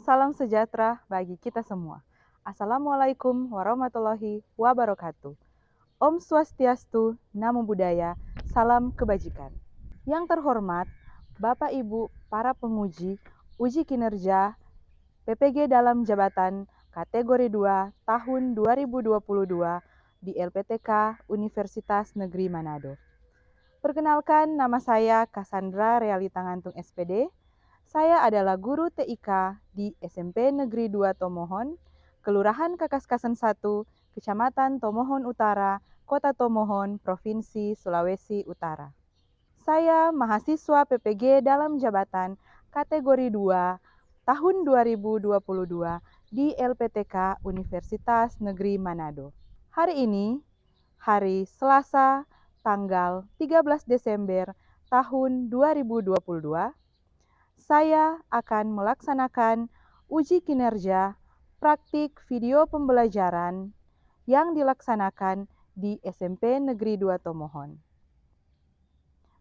salam sejahtera bagi kita semua. Assalamualaikum warahmatullahi wabarakatuh. Om Swastiastu, Namo Buddhaya, salam kebajikan. Yang terhormat, Bapak Ibu para penguji uji kinerja PPG dalam jabatan kategori 2 tahun 2022 di LPTK Universitas Negeri Manado. Perkenalkan, nama saya Cassandra Realita Ngantung SPD. Saya adalah guru TIK di SMP Negeri 2 Tomohon, Kelurahan Kakaskasan 1, Kecamatan Tomohon Utara, Kota Tomohon, Provinsi Sulawesi Utara. Saya mahasiswa PPG dalam jabatan kategori 2 tahun 2022 di LPTK Universitas Negeri Manado. Hari ini, hari Selasa, tanggal 13 Desember tahun 2022, saya akan melaksanakan uji kinerja praktik video pembelajaran yang dilaksanakan di SMP Negeri 2 Tomohon.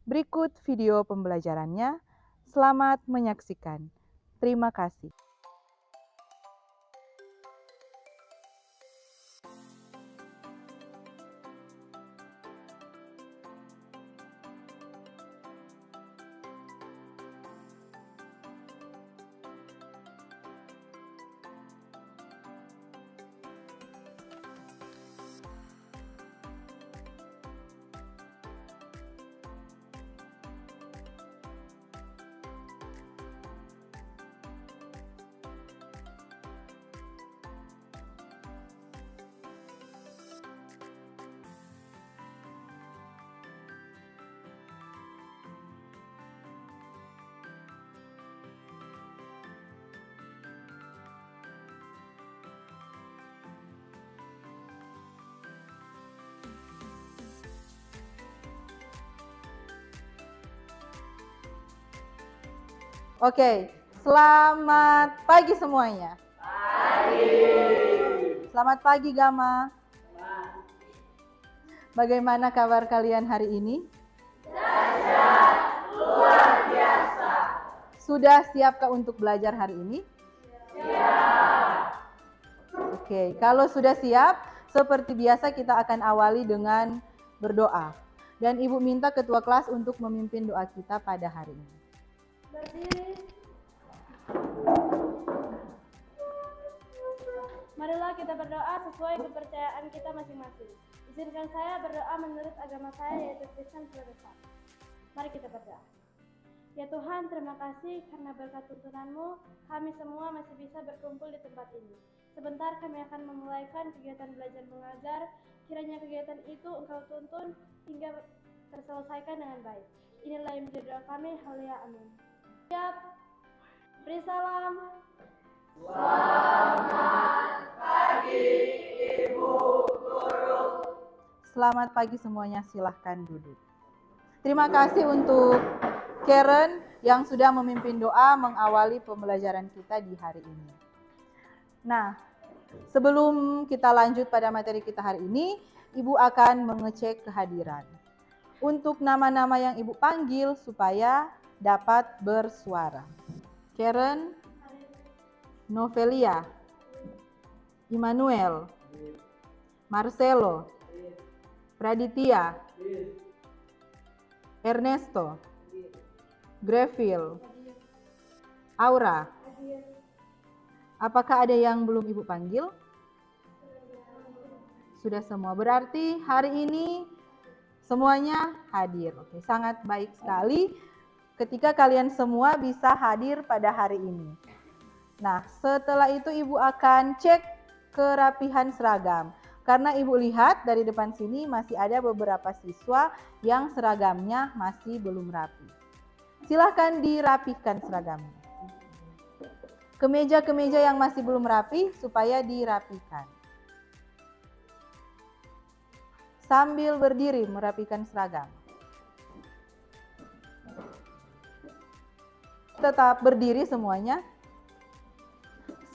Berikut video pembelajarannya. Selamat menyaksikan. Terima kasih. Oke, selamat pagi semuanya. Selamat pagi Gama. Bagaimana kabar kalian hari ini? Dahsyat, luar biasa. Sudah siapkah untuk belajar hari ini? Siap. Oke, kalau sudah siap, seperti biasa kita akan awali dengan berdoa. Dan Ibu minta ketua kelas untuk memimpin doa kita pada hari ini. Berdiri. Marilah kita berdoa sesuai kepercayaan kita masing-masing. Izinkan saya berdoa menurut agama saya, yaitu Kristen Protestan. Mari kita berdoa. Ya Tuhan, terima kasih karena berkat tuntunanmu, kami semua masih bisa berkumpul di tempat ini. Sebentar kami akan memulaikan kegiatan belajar mengajar. Kiranya kegiatan itu Engkau tuntun hingga terselesaikan dengan baik. Inilah yang menjadi doa kami. Haleluya, amin. Siap. Beri salam. Selamat pagi semuanya, silahkan duduk. Terima kasih untuk Karen yang sudah memimpin doa mengawali pembelajaran kita di hari ini. Nah, sebelum kita lanjut pada materi kita hari ini, Ibu akan mengecek kehadiran. Untuk nama-nama yang Ibu panggil supaya dapat bersuara. Karen, Novelia, Immanuel, Marcelo, Praditya, Ernesto, Greville, Aura. Apakah ada yang belum Ibu panggil? Sudah semua. Berarti hari ini semuanya hadir. Oke, sangat baik sekali ketika kalian semua bisa hadir pada hari ini. Nah, setelah itu Ibu akan cek kerapihan seragam. Karena Ibu lihat dari depan sini masih ada beberapa siswa yang seragamnya masih belum rapi. Silahkan dirapihkan seragamnya. Kemeja-kemeja yang masih belum rapi supaya dirapihkan. Sambil berdiri merapikan seragam. Tetap berdiri semuanya.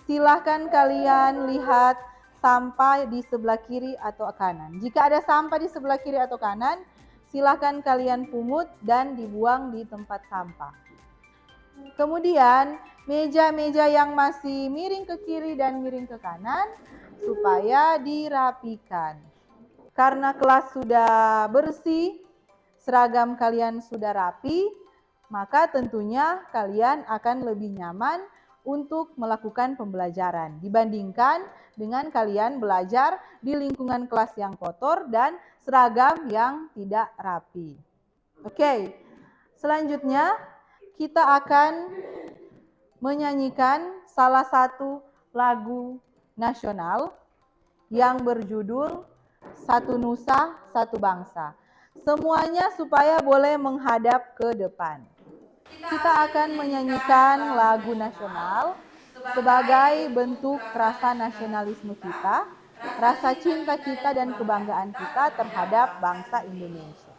Silahkan kalian lihat sampah di sebelah kiri atau kanan. Jika ada sampah di sebelah kiri atau kanan, silahkan kalian pungut dan dibuang di tempat sampah. Kemudian meja-meja yang masih miring ke kiri dan miring ke kanan supaya dirapikan. Karena kelas sudah bersih, seragam kalian sudah rapi, maka tentunya kalian akan lebih nyaman untuk melakukan pembelajaran dibandingkan dengan kalian belajar di lingkungan kelas yang kotor dan seragam yang tidak rapi. Oke, selanjutnya kita akan menyanyikan salah satu lagu nasional yang berjudul Satu Nusa, Satu Bangsa. Semuanya supaya boleh menghadap ke depan. Kita akan menyanyikan lagu nasional sebagai bentuk rasa nasionalisme kita, rasa cinta kita dan kebanggaan kita terhadap bangsa Indonesia.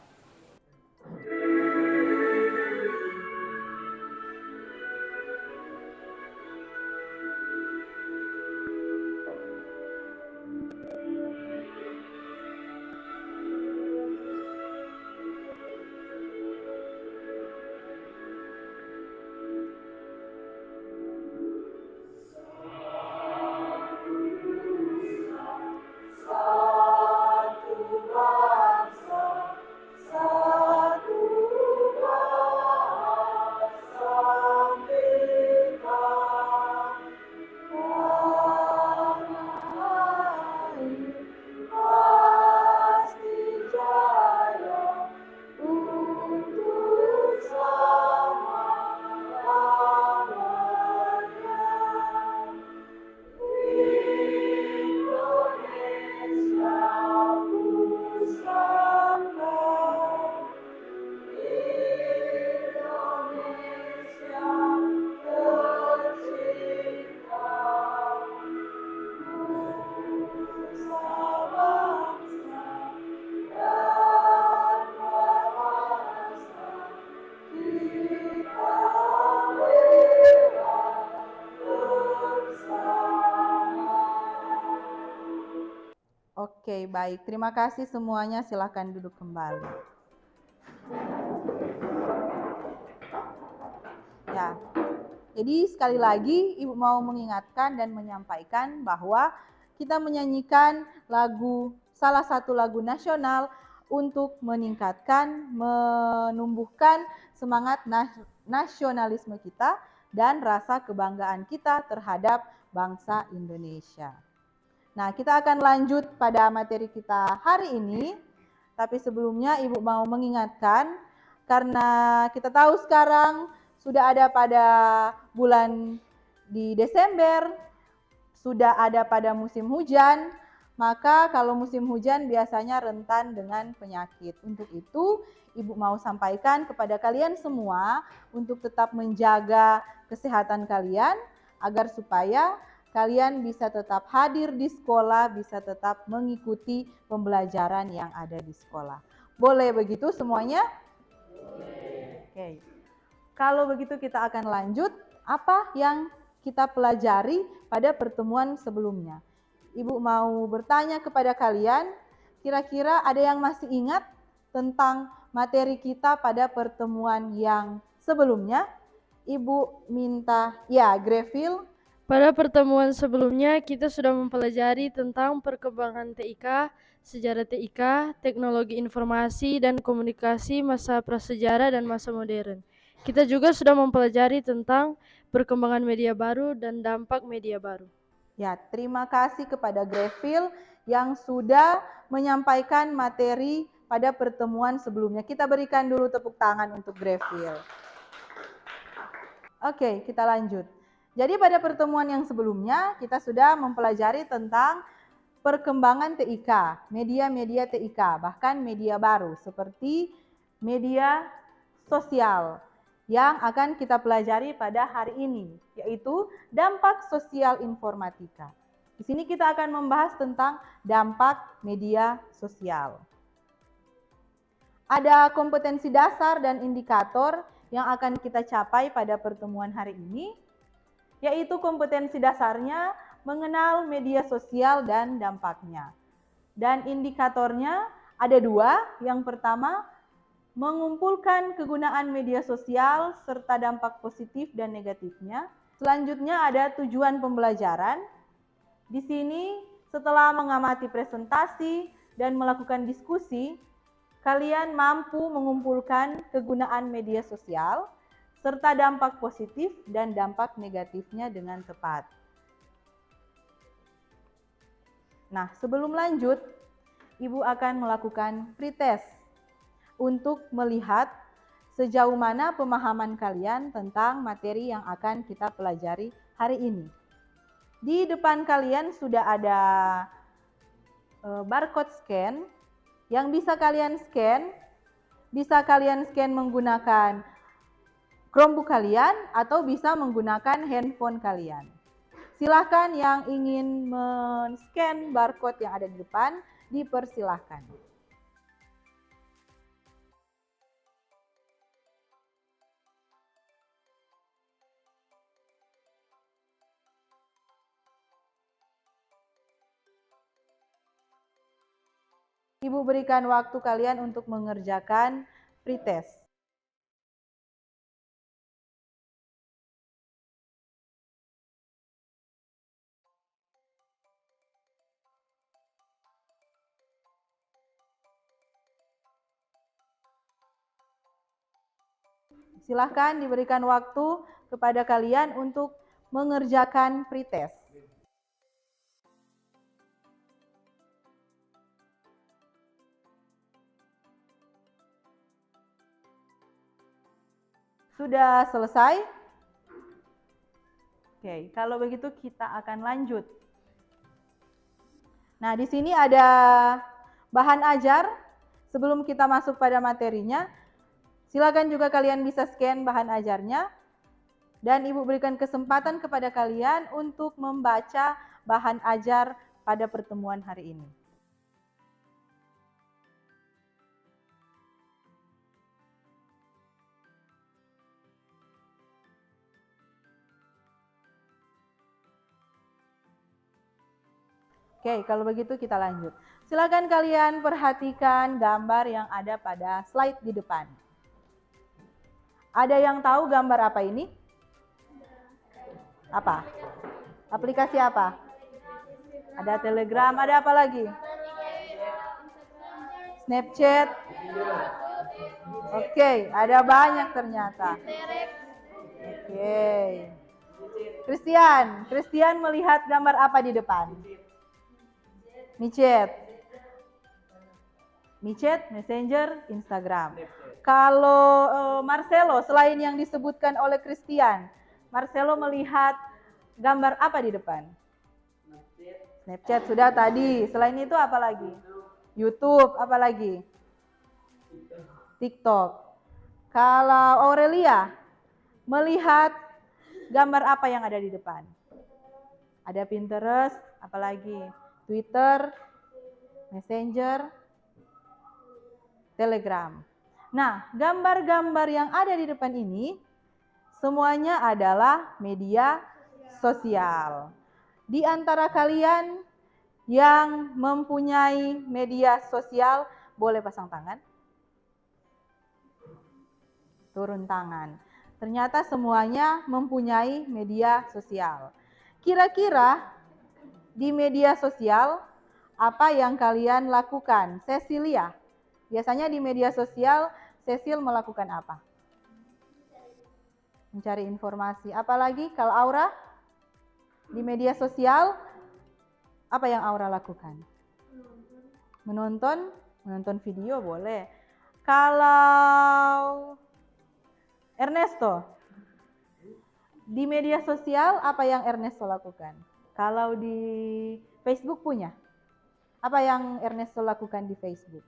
Oke, baik. Terima kasih semuanya. Silakan duduk kembali. Ya, jadi sekali lagi Ibu mau mengingatkan dan menyampaikan bahwa kita menyanyikan salah satu lagu nasional untuk meningkatkan, menumbuhkan semangat nasionalisme kita dan rasa kebanggaan kita terhadap bangsa Indonesia. Nah, kita akan lanjut pada materi kita hari ini. Tapi sebelumnya Ibu mau mengingatkan, karena kita tahu sekarang sudah ada pada bulan di Desember, sudah ada pada musim hujan, maka kalau musim hujan biasanya rentan dengan penyakit. Untuk itu, Ibu mau sampaikan kepada kalian semua untuk tetap menjaga kesehatan kalian agar supaya kalian bisa tetap hadir di sekolah, bisa tetap mengikuti pembelajaran yang ada di sekolah. Boleh begitu semuanya? Oke. Kalau begitu kita akan lanjut apa yang kita pelajari pada pertemuan sebelumnya. Ibu mau bertanya kepada kalian, kira-kira ada yang masih ingat tentang materi kita pada pertemuan yang sebelumnya? Ibu minta, ya, Greville. Pada pertemuan sebelumnya, kita sudah mempelajari tentang perkembangan TIK, sejarah TIK, teknologi informasi dan komunikasi masa prasejarah dan masa modern. Kita juga sudah mempelajari tentang perkembangan media baru dan dampak media baru. Ya, terima kasih kepada Greville yang sudah menyampaikan materi pada pertemuan sebelumnya. Kita berikan dulu tepuk tangan untuk Greville. Oke, kita lanjut. Jadi pada pertemuan yang sebelumnya kita sudah mempelajari tentang perkembangan TIK, media-media TIK, bahkan media baru seperti media sosial yang akan kita pelajari pada hari ini, yaitu dampak sosial informatika. Di sini kita akan membahas tentang dampak media sosial. Ada kompetensi dasar dan indikator yang akan kita capai pada pertemuan hari ini, yaitu kompetensi dasarnya mengenal media sosial dan dampaknya. Dan indikatornya ada dua. Yang pertama, mengumpulkan kegunaan media sosial serta dampak positif dan negatifnya. Selanjutnya ada tujuan pembelajaran. Di sini setelah mengamati presentasi dan melakukan diskusi, kalian mampu mengumpulkan kegunaan media sosial serta dampak positif dan dampak negatifnya dengan tepat. Nah, sebelum lanjut, Ibu akan melakukan pretest untuk melihat sejauh mana pemahaman kalian tentang materi yang akan kita pelajari hari ini. Di depan kalian sudah ada barcode scan yang bisa kalian scan. Bisa kalian scan menggunakan Chromebook kalian atau bisa menggunakan handphone kalian. Silahkan yang ingin men-scan barcode yang ada di depan, dipersilahkan. Ibu berikan waktu kalian untuk mengerjakan pretest. Silahkan diberikan waktu kepada kalian untuk mengerjakan pretest. Sudah selesai? Oke, kalau begitu kita akan lanjut. Nah, di sini ada bahan ajar. Sebelum kita masuk pada materinya, silakan juga kalian bisa scan bahan ajarnya. Dan Ibu berikan kesempatan kepada kalian untuk membaca bahan ajar pada pertemuan hari ini. Oke, kalau begitu kita lanjut. Silakan kalian perhatikan gambar yang ada pada slide di depan. Ada yang tahu gambar apa ini? Apa? Aplikasi apa? Ada Telegram, ada apa lagi? Snapchat. Oke, ada banyak ternyata. Oke. Christian melihat gambar apa di depan? Micet, Messenger, Instagram. Kalau Marcelo, selain yang disebutkan oleh Christian, Marcelo melihat gambar apa di depan? Snapchat sudah tadi. Selain itu apa lagi? YouTube, apa lagi? TikTok. Kalau Aurelia melihat gambar apa yang ada di depan? Ada Pinterest, apa lagi? Twitter, Messenger, Telegram. Nah, gambar-gambar yang ada di depan ini semuanya adalah media sosial. Di antara kalian yang mempunyai media sosial, boleh pasang tangan? Turun tangan. Ternyata semuanya mempunyai media sosial. Kira-kira di media sosial, apa yang kalian lakukan? Cecilia, biasanya di media sosial, Cecil melakukan apa? Mencari informasi. Apalagi kalau Aura? Di media sosial, apa yang Aura lakukan? Menonton video boleh. Kalau Ernesto, di media sosial, apa yang Ernesto lakukan? Kalau di Facebook punya, apa yang Ernesto lakukan di Facebook?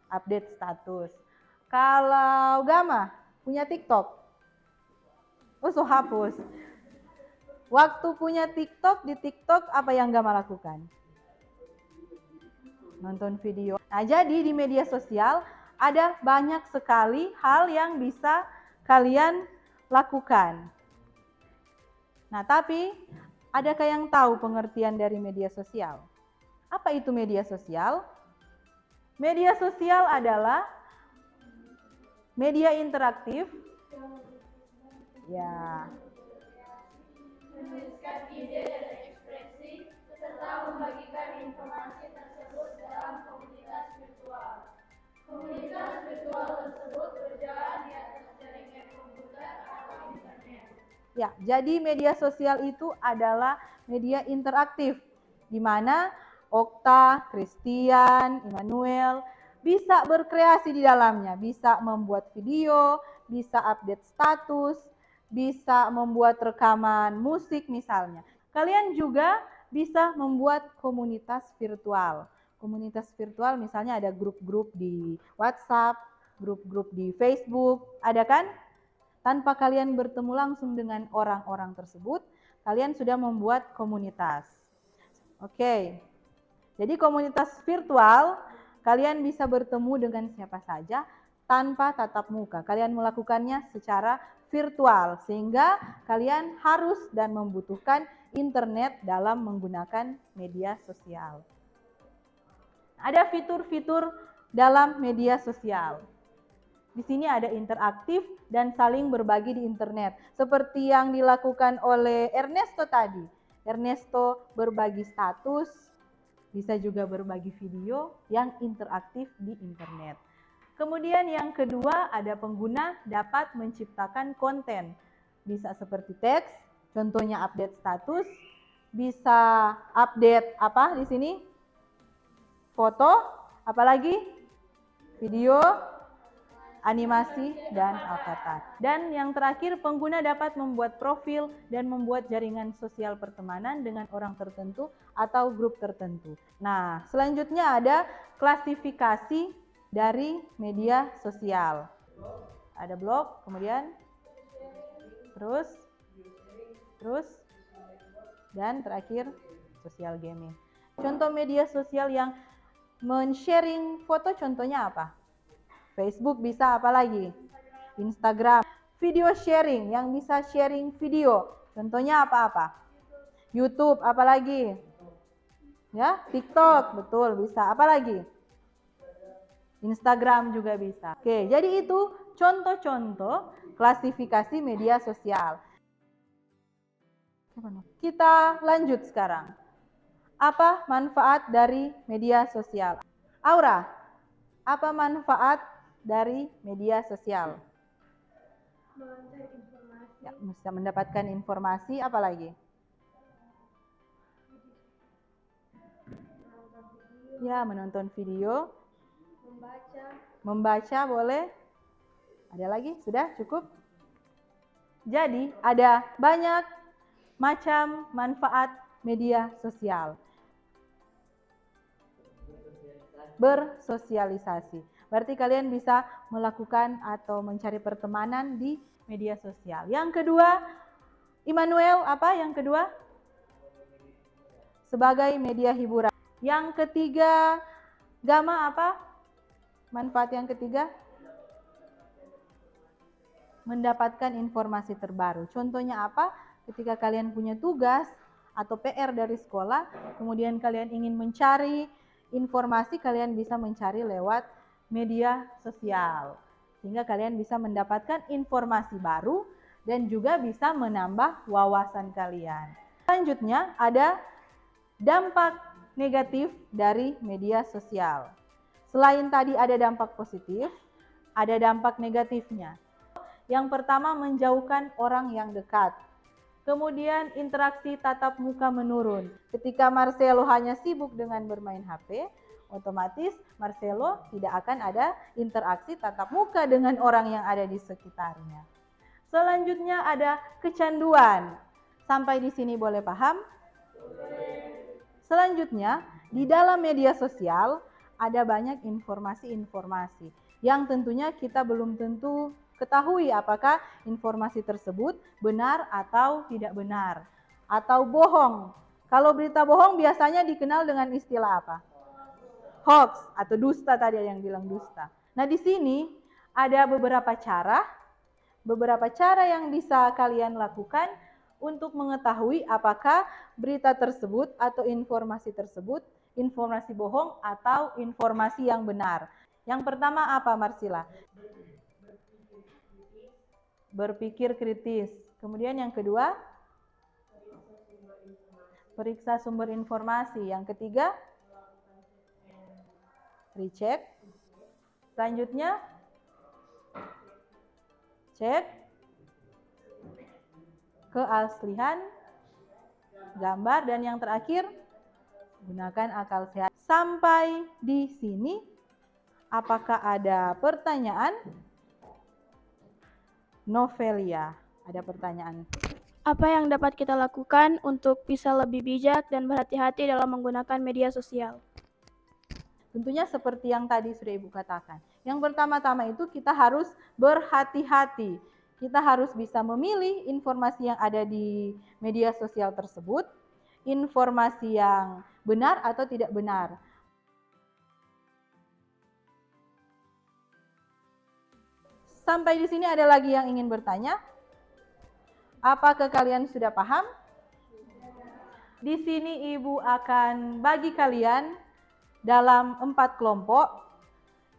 Update status. Kalau Gama, punya TikTok? Oh, so hapus. Waktu punya TikTok, di TikTok apa yang Gama lakukan? Nonton video. Nah, jadi di media sosial ada banyak sekali hal yang bisa kalian lakukan. Nah, tapi adakah yang tahu pengertian dari media sosial? Apa itu media sosial? Media sosial adalah Media interaktif. Ya. Menuliskan ide dan ekspresi, serta membagikan informasi tersebut dalam komunitas virtual. Komunitas virtual tersebut berjalan di atas jaringan komputer atau internet. Ya, jadi media sosial itu adalah media interaktif, di mana Okta, Christian, Immanuel bisa berkreasi di dalamnya, bisa membuat video, bisa update status, bisa membuat rekaman musik misalnya. Kalian juga bisa membuat komunitas virtual. Komunitas virtual misalnya ada grup-grup di WhatsApp, grup-grup di Facebook, ada kan? Tanpa kalian bertemu langsung dengan orang-orang tersebut, kalian sudah membuat komunitas. Oke, jadi komunitas virtual, kalian bisa bertemu dengan siapa saja tanpa tatap muka. Kalian melakukannya secara virtual, sehingga kalian harus dan membutuhkan internet dalam menggunakan media sosial. Ada fitur-fitur dalam media sosial. Di sini ada interaktif dan saling berbagi di internet. Seperti yang dilakukan oleh Ernesto tadi. Ernesto berbagi status, bisa juga berbagi video yang interaktif di internet. Kemudian yang kedua, ada pengguna dapat menciptakan konten. Bisa seperti teks, contohnya update status, bisa update apa di sini? Foto, apalagi? Video, animasi, dan avatar. Dan yang terakhir, pengguna dapat membuat profil dan membuat jaringan sosial pertemanan dengan orang tertentu atau grup tertentu. Nah, selanjutnya ada klasifikasi dari media sosial. Ada blog, kemudian terus, dan terakhir sosial gaming. Contoh media sosial yang men-sharing foto contohnya apa? Facebook, bisa apa lagi? Instagram. Video sharing yang bisa sharing video. Contohnya apa-apa? YouTube, apalagi? Ya, TikTok, betul, bisa. Apa lagi? Instagram juga bisa. Oke, jadi itu contoh-contoh klasifikasi media sosial. Kita lanjut sekarang. Apa manfaat dari media sosial? Aura, apa manfaat dari media sosial? Ya, bisa mendapatkan informasi, apa lagi? Ya, menonton video. Membaca boleh. Ada lagi? Sudah cukup? Jadi, ada banyak macam manfaat media sosial. Bersosialisasi. Berarti kalian bisa melakukan atau mencari pertemanan di media sosial. Yang kedua, Immanuel, apa yang kedua? Sebagai media hiburan. Yang ketiga, Gama, apa? Manfaat yang ketiga? Mendapatkan informasi terbaru. Contohnya apa? Ketika kalian punya tugas atau PR dari sekolah, kemudian kalian ingin mencari informasi, kalian bisa mencari lewat media sosial. Sehingga kalian bisa mendapatkan informasi baru dan juga bisa menambah wawasan kalian. Selanjutnya ada dampak negatif dari media sosial. Selain tadi ada dampak positif, ada dampak negatifnya. Yang pertama, menjauhkan orang yang dekat. Kemudian interaksi tatap muka menurun. Ketika Marcelo hanya sibuk dengan bermain HP, otomatis Marcelo tidak akan ada interaksi tatap muka dengan orang yang ada di sekitarnya. Selanjutnya ada kecanduan. Sampai di sini boleh paham? Selanjutnya, di dalam media sosial ada banyak informasi-informasi yang tentunya kita belum tentu ketahui apakah informasi tersebut benar atau tidak benar, atau bohong. Kalau berita bohong biasanya dikenal dengan istilah apa? Hoax atau dusta, tadi ada yang bilang dusta. Nah, di sini ada beberapa cara yang bisa kalian lakukan untuk mengetahui apakah berita tersebut atau informasi tersebut informasi bohong atau informasi yang benar. Yang pertama apa, Marsila? berpikir kritis. Kemudian yang kedua, periksa sumber informasi. Yang ketiga, recheck. Selanjutnya, cek keaslian gambar. Dan yang terakhir, gunakan akal sehat. Sampai di sini, apakah ada pertanyaan? Novelia, ada pertanyaan. Apa yang dapat kita lakukan untuk bisa lebih bijak dan berhati-hati dalam menggunakan media sosial? Tentunya seperti yang tadi sudah Ibu katakan. Yang pertama-tama itu kita harus berhati-hati. Kita harus bisa memilih informasi yang ada di media sosial tersebut, informasi yang benar atau tidak benar. Sampai di sini ada lagi yang ingin bertanya? Apakah kalian sudah paham? Di sini Ibu akan bagi kalian dalam 4 kelompok.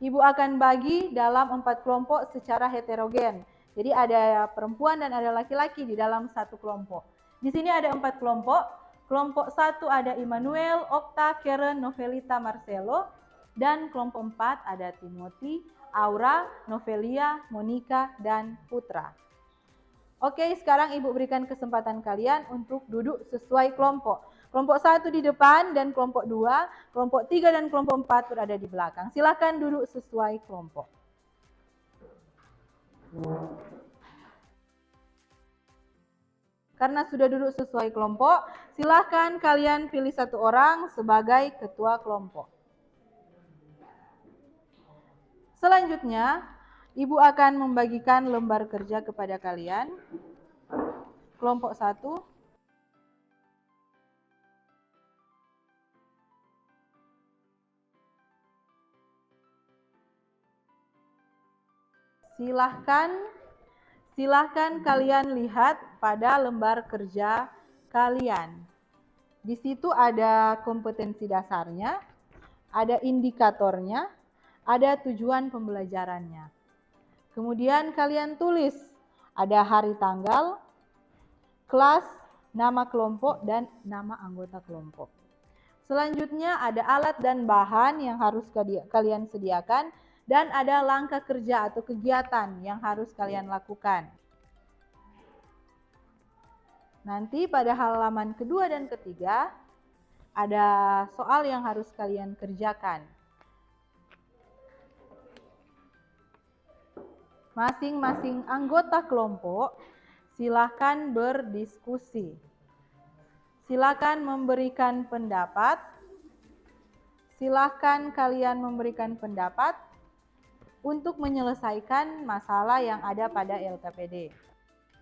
Ibu akan bagi dalam 4 kelompok secara heterogen. Jadi ada perempuan dan ada laki-laki di dalam satu kelompok. Di sini ada 4 kelompok. Kelompok 1 ada Immanuel, Okta, Karen, Novelita, Marcelo. Dan kelompok 4 ada Timothy, Aura, Novelia, Monica, dan Putra. Oke, sekarang Ibu berikan kesempatan kalian untuk duduk sesuai kelompok. Kelompok 1 di depan dan kelompok 2, kelompok 3 dan kelompok 4 berada di belakang. Silakan duduk sesuai kelompok. Karena sudah duduk sesuai kelompok, silakan kalian pilih satu orang sebagai ketua kelompok. Selanjutnya, Ibu akan membagikan lembar kerja kepada kalian. Kelompok 1. Silahkan kalian lihat pada lembar kerja kalian. Di situ ada kompetensi dasarnya, ada indikatornya, ada tujuan pembelajarannya. Kemudian kalian tulis ada hari tanggal, kelas, nama kelompok, dan nama anggota kelompok. Selanjutnya ada alat dan bahan yang harus kalian sediakan, dan ada langkah kerja atau kegiatan yang harus kalian lakukan. Nanti pada halaman kedua dan ketiga ada soal yang harus kalian kerjakan. Masing-masing anggota kelompok silakan berdiskusi. Silakan memberikan pendapat. Silakan kalian memberikan pendapat untuk menyelesaikan masalah yang ada pada LKPD.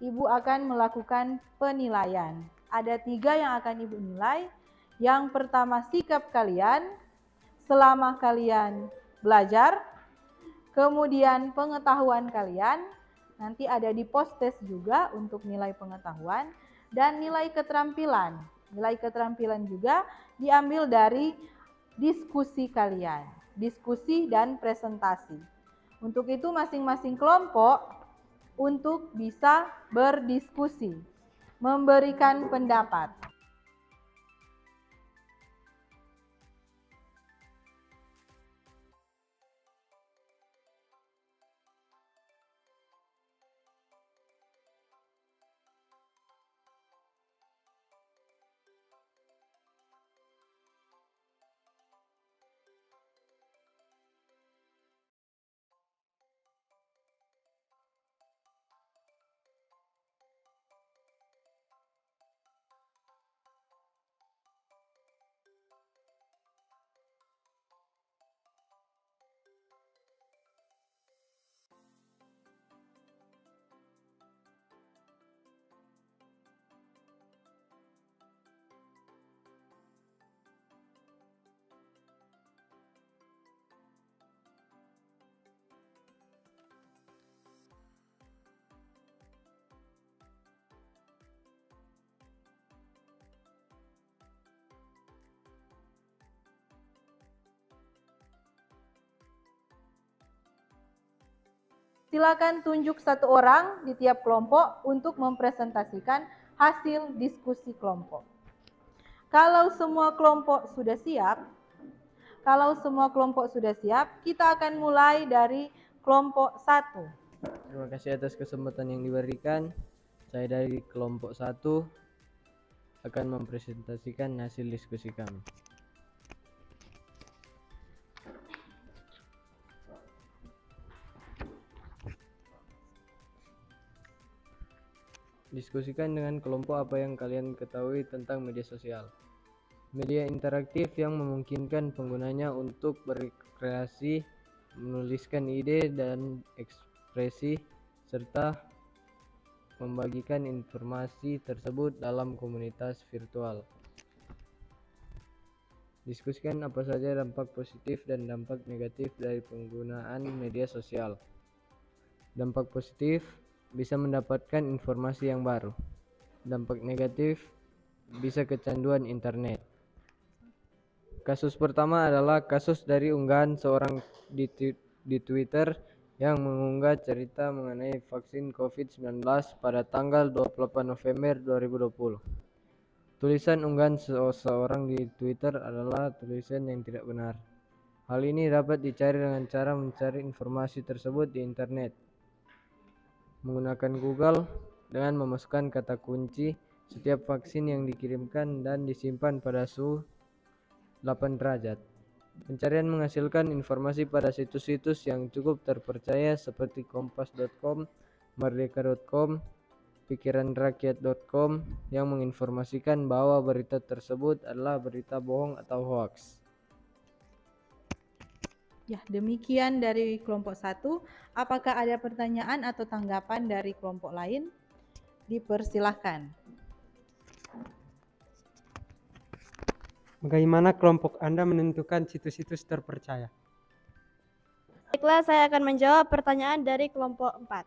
Ibu akan melakukan penilaian. Ada 3 yang akan Ibu nilai. Yang pertama, sikap kalian selama kalian belajar. Kemudian pengetahuan kalian, nanti ada di post-test juga untuk nilai pengetahuan. Dan nilai keterampilan. Nilai keterampilan juga diambil dari diskusi kalian. Diskusi dan presentasi. Untuk itu masing-masing kelompok untuk bisa berdiskusi, memberikan pendapat. Silakan tunjuk satu orang di tiap kelompok untuk mempresentasikan hasil diskusi kelompok. Kalau semua kelompok sudah siap, kita akan mulai dari kelompok 1. Terima kasih atas kesempatan yang diberikan. Saya dari kelompok 1 akan mempresentasikan hasil diskusi kami. Diskusikan dengan kelompok apa yang kalian ketahui tentang media sosial. Media interaktif yang memungkinkan penggunanya untuk berkreasi, menuliskan ide dan ekspresi, serta membagikan informasi tersebut dalam komunitas virtual. Diskusikan apa saja dampak positif dan dampak negatif dari penggunaan media sosial. Dampak positif bisa mendapatkan informasi yang baru. Dampak negatif bisa kecanduan internet. Kasus pertama adalah kasus dari unggahan seorang di Twitter yang mengunggah cerita mengenai vaksin COVID-19 pada tanggal 28 November 2020. Tulisan unggahan seseorang di Twitter adalah tulisan yang tidak benar. Hal ini dapat dicari dengan cara mencari informasi tersebut di internet, menggunakan Google dengan memasukkan kata kunci setiap vaksin yang dikirimkan dan disimpan pada suhu 8 derajat. Pencarian menghasilkan informasi pada situs-situs yang cukup terpercaya seperti kompas.com, merdeka.com, pikiranrakyat.com yang menginformasikan bahwa berita tersebut adalah berita bohong atau hoaks. Ya, demikian dari kelompok 1. Apakah ada pertanyaan atau tanggapan dari kelompok lain? Dipersilahkan. Bagaimana kelompok Anda menentukan situs-situs terpercaya? Baiklah, saya akan menjawab pertanyaan dari kelompok 4.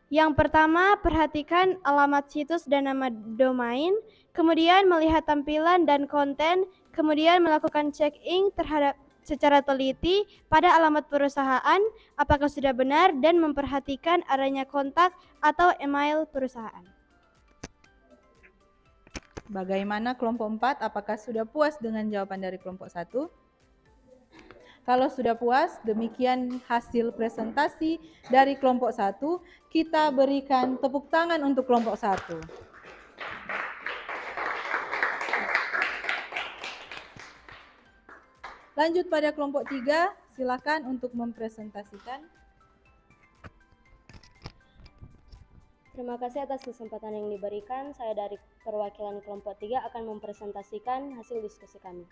Yang pertama, perhatikan alamat situs dan nama domain, kemudian melihat tampilan dan konten, kemudian melakukan check-in terhadap secara teliti pada alamat perusahaan, apakah sudah benar, dan memperhatikan adanya kontak atau email perusahaan. Bagaimana kelompok 4? Apakah sudah puas dengan jawaban dari kelompok 1? Kalau sudah puas, demikian hasil presentasi dari kelompok 1. Kita berikan tepuk tangan untuk kelompok 1. Lanjut pada kelompok 3, silakan untuk mempresentasikan. Terima kasih atas kesempatan yang diberikan. Saya dari perwakilan kelompok 3 akan mempresentasikan hasil diskusi kami.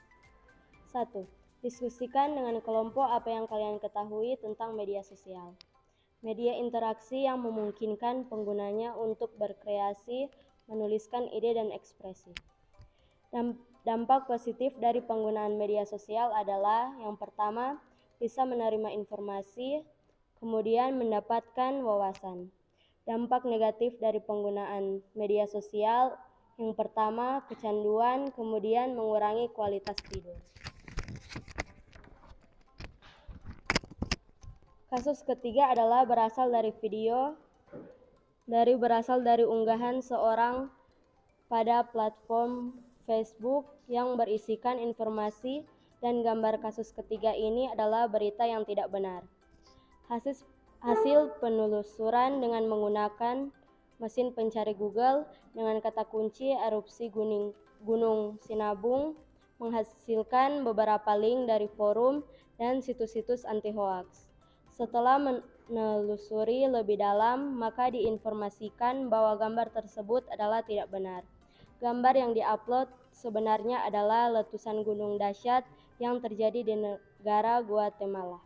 1. Diskusikan dengan kelompok apa yang kalian ketahui tentang media sosial. Media interaksi yang memungkinkan penggunanya untuk berkreasi, menuliskan ide dan ekspresi. Dampak positif dari penggunaan media sosial adalah yang pertama, bisa menerima informasi, kemudian mendapatkan wawasan. Dampak negatif dari penggunaan media sosial yang pertama, kecanduan, kemudian mengurangi kualitas tidur. Kasus ketiga adalah berasal dari unggahan seorang pada platform Facebook yang berisikan informasi dan gambar. Kasus ketiga ini adalah berita yang tidak benar. Hasil penelusuran dengan menggunakan mesin pencari Google dengan kata kunci erupsi Gunung Sinabung menghasilkan beberapa link dari forum dan situs-situs anti hoaks. Setelah menelusuri lebih dalam, maka diinformasikan bahwa gambar tersebut adalah tidak benar. Gambar yang diupload sebenarnya adalah letusan gunung dahsyat yang terjadi di negara Guatemala.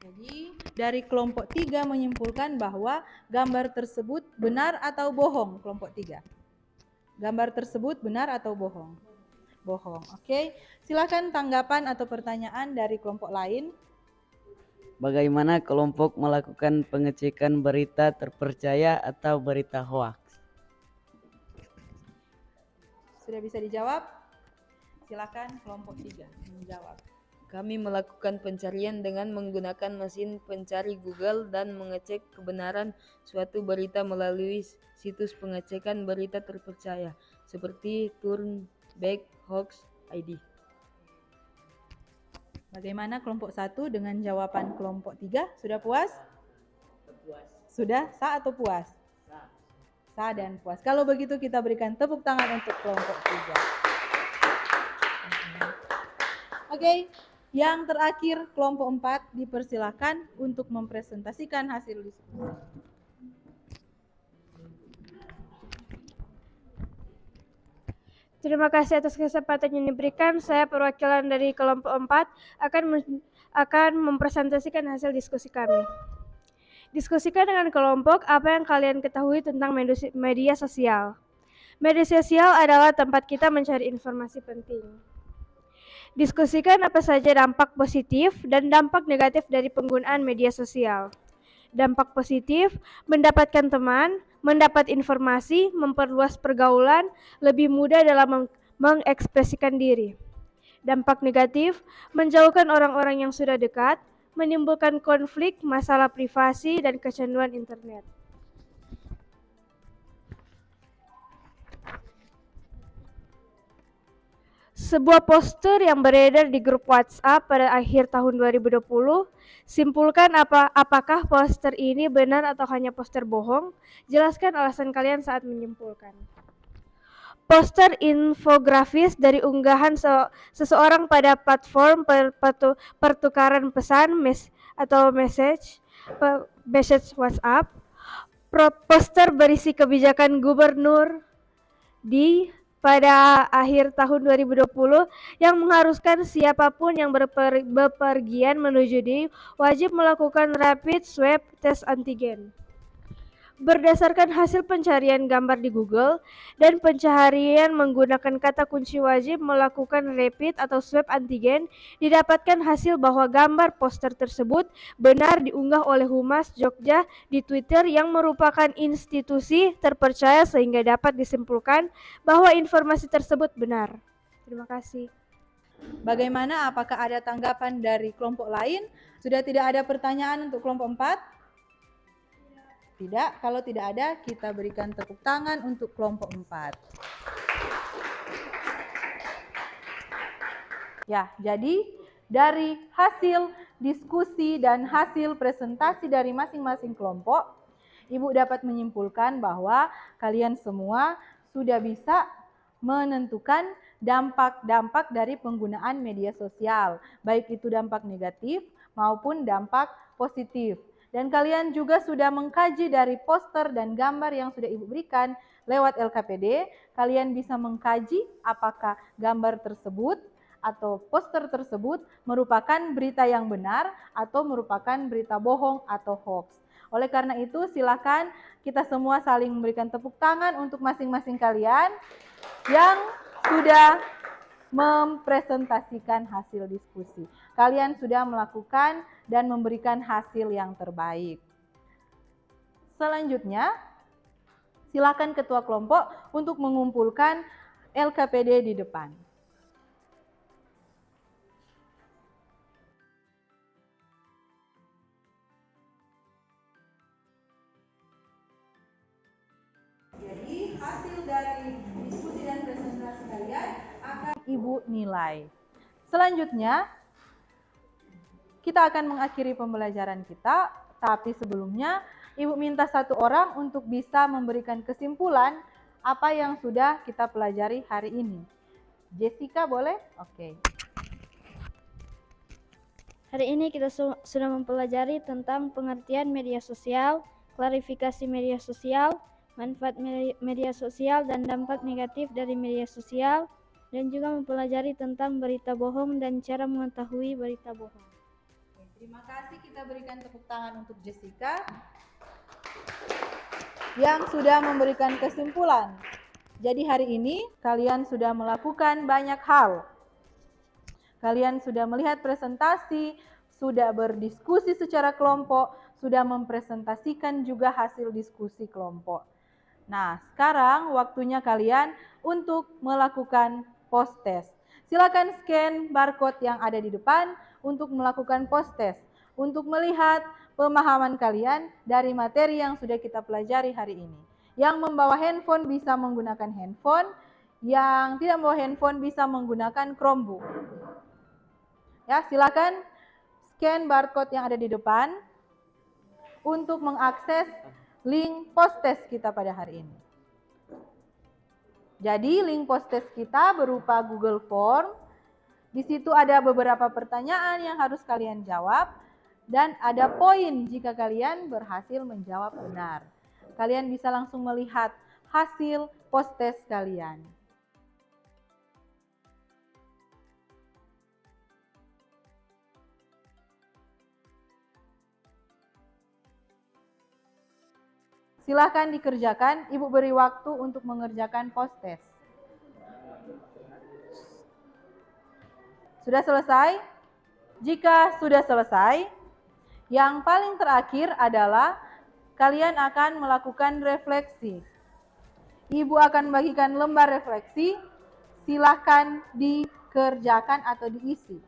Jadi, dari kelompok 3 menyimpulkan bahwa gambar tersebut benar atau bohong, kelompok 3. Gambar tersebut benar atau bohong? Bohong. Oke. Silakan tanggapan atau pertanyaan dari kelompok lain. Bagaimana kelompok melakukan pengecekan berita terpercaya atau berita hoaks? Sudah bisa dijawab? Silakan kelompok 3 menjawab. Kami melakukan pencarian dengan menggunakan mesin pencari Google dan mengecek kebenaran suatu berita melalui situs pengecekan berita terpercaya seperti Turnback Hoax ID. Bagaimana kelompok 1 dengan jawaban kelompok 3? Sudah puas? Sudah sah atau puas? Sah dan puas. Kalau begitu kita berikan tepuk tangan untuk kelompok 3. Oke, yang terakhir kelompok 4 dipersilakan untuk mempresentasikan hasil diskusi. Terima kasih atas kesempatan yang diberikan. Saya perwakilan dari kelompok 4 akan mempresentasikan hasil diskusi kami. Diskusikan dengan kelompok apa yang kalian ketahui tentang media sosial. Media sosial adalah tempat kita mencari informasi penting. Diskusikan apa saja dampak positif dan dampak negatif dari penggunaan media sosial. Dampak positif, mendapatkan teman, mendapat informasi, memperluas pergaulan, lebih mudah dalam mengekspresikan diri. Dampak negatif, menjauhkan orang-orang yang sudah dekat, menimbulkan konflik, masalah privasi, dan kecanduan internet. Sebuah poster yang beredar di grup WhatsApp pada akhir tahun 2020, simpulkan apakah poster ini benar atau hanya poster bohong? Jelaskan alasan kalian saat menyimpulkan. Poster infografis dari unggahan seseorang pada platform pertukaran pesan atau message WhatsApp. Poster berisi kebijakan gubernur pada akhir tahun 2020 yang mengharuskan siapapun yang bepergian menuju DIY wajib melakukan rapid swab tes antigen. Berdasarkan hasil pencarian gambar di Google dan pencaharian menggunakan kata kunci wajib melakukan rapid atau swab antigen, didapatkan hasil bahwa gambar poster tersebut benar diunggah oleh Humas Jogja di Twitter yang merupakan institusi terpercaya sehingga dapat disimpulkan bahwa informasi tersebut benar. Terima kasih. Bagaimana? Apakah ada tanggapan dari kelompok lain? Sudah tidak ada pertanyaan untuk kelompok 4? Tidak, kalau tidak ada kita berikan tepuk tangan untuk kelompok 4. Ya, jadi dari hasil diskusi dan hasil presentasi dari masing-masing kelompok, Ibu dapat menyimpulkan bahwa kalian semua sudah bisa menentukan dampak-dampak dari penggunaan media sosial, baik itu dampak negatif maupun dampak positif. Dan kalian juga sudah mengkaji dari poster dan gambar yang sudah Ibu berikan lewat LKPD. Kalian bisa mengkaji apakah gambar tersebut atau poster tersebut merupakan berita yang benar atau merupakan berita bohong atau hoax. Oleh karena itu, silakan kita semua saling memberikan tepuk tangan untuk masing-masing kalian yang sudah mempresentasikan hasil diskusi. Kalian sudah melakukan dan memberikan hasil yang terbaik. Selanjutnya, silakan ketua kelompok untuk mengumpulkan LKPD di depan. Jadi, hasil dari diskusi dan presentasi kalian akan Ibu nilai. Selanjutnya, kita akan mengakhiri pembelajaran kita, tapi sebelumnya Ibu minta satu orang untuk bisa memberikan kesimpulan apa yang sudah kita pelajari hari ini. Jessica boleh? Oke. Hari ini kita sudah mempelajari tentang pengertian media sosial, klarifikasi media sosial, manfaat media sosial dan dampak negatif dari media sosial, dan juga mempelajari tentang berita bohong dan cara mengetahui berita bohong. Terima kasih, kita berikan tepuk tangan untuk Jessica yang sudah memberikan kesimpulan. Jadi hari ini kalian sudah melakukan banyak hal. Kalian sudah melihat presentasi, sudah berdiskusi secara kelompok, sudah mempresentasikan juga hasil diskusi kelompok. Nah, sekarang waktunya kalian untuk melakukan post test. Silakan scan barcode yang ada di depan untuk melakukan post-test, untuk melihat pemahaman kalian dari materi yang sudah kita pelajari hari ini. Yang membawa handphone bisa menggunakan handphone, yang tidak membawa handphone bisa menggunakan Chromebook. Ya, silakan scan barcode yang ada di depan untuk mengakses link post-test kita pada hari ini. Jadi link post-test kita berupa Google Form. Di situ ada beberapa pertanyaan yang harus kalian jawab dan ada poin jika kalian berhasil menjawab benar. Kalian bisa langsung melihat hasil post-test kalian. Silahkan dikerjakan, Ibu beri waktu untuk mengerjakan post-test. Sudah selesai? Jika sudah selesai, yang paling terakhir adalah kalian akan melakukan refleksi. Ibu akan bagikan lembar refleksi, silahkan dikerjakan atau diisi.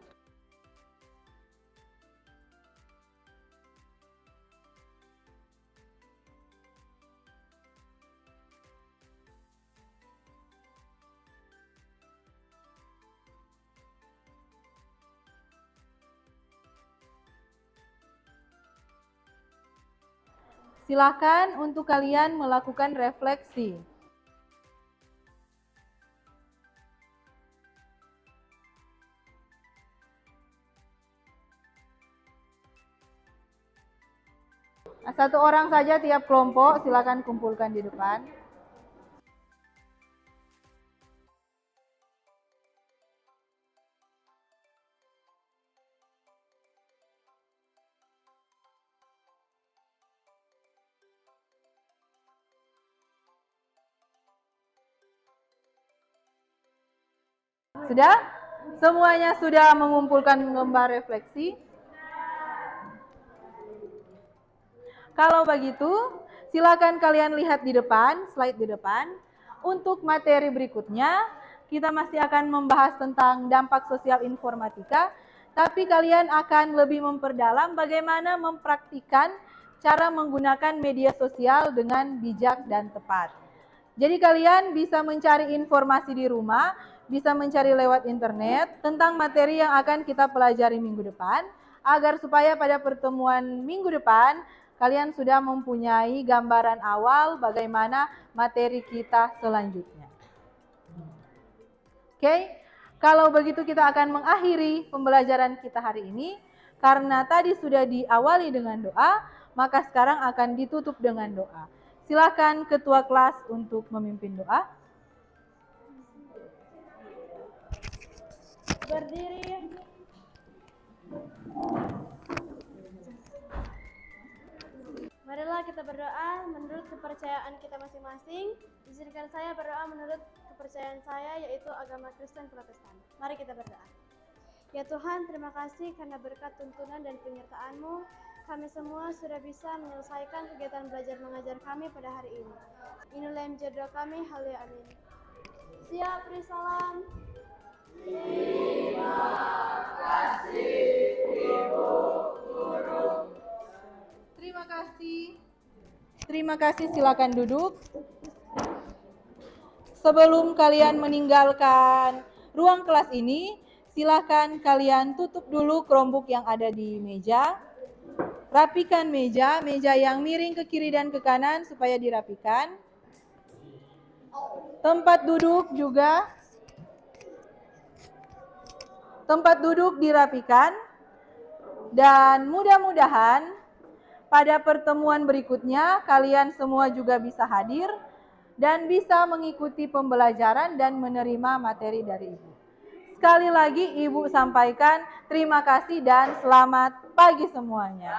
Silakan untuk kalian melakukan refleksi. Satu orang saja tiap kelompok, silakan kumpulkan di depan. Sudah? Semuanya sudah mengumpulkan lembar refleksi? Kalau begitu, silakan kalian lihat di depan, slide di depan. Untuk materi berikutnya, kita masih akan membahas tentang dampak sosial informatika, tapi kalian akan lebih memperdalam bagaimana mempraktikkan cara menggunakan media sosial dengan bijak dan tepat. Jadi kalian bisa mencari informasi di rumah, bisa mencari lewat internet tentang materi yang akan kita pelajari minggu depan, agar supaya pada pertemuan minggu depan, kalian sudah mempunyai gambaran awal bagaimana materi kita selanjutnya. Oke, kalau begitu kita akan mengakhiri pembelajaran kita hari ini. Karena tadi sudah diawali dengan doa, maka sekarang akan ditutup dengan doa. Silakan ketua kelas untuk memimpin doa. Berdiri. Marilah kita berdoa menurut kepercayaan kita masing-masing. Izinkan saya berdoa menurut kepercayaan saya, yaitu agama Kristen Protestan. Mari kita berdoa. Ya Tuhan, terima kasih karena berkat tuntunan dan penyertaan-Mu, kami semua sudah bisa menyelesaikan kegiatan belajar mengajar kami pada hari ini. Inilah yang menjadi doa kami, haleluya, amin. Siap, beri salam. Terima kasih, Ibu Guru. Terima kasih. Terima kasih, silakan duduk. Sebelum kalian meninggalkan ruang kelas ini, silakan kalian tutup dulu Chromebook yang ada di meja. Rapikan meja yang miring ke kiri dan ke kanan supaya dirapikan. Tempat duduk juga. Tempat duduk dirapikan. Dan mudah-mudahan pada pertemuan berikutnya kalian semua juga bisa hadir dan bisa mengikuti pembelajaran dan menerima materi dari Ibu. Sekali lagi Ibu sampaikan terima kasih dan selamat pagi semuanya.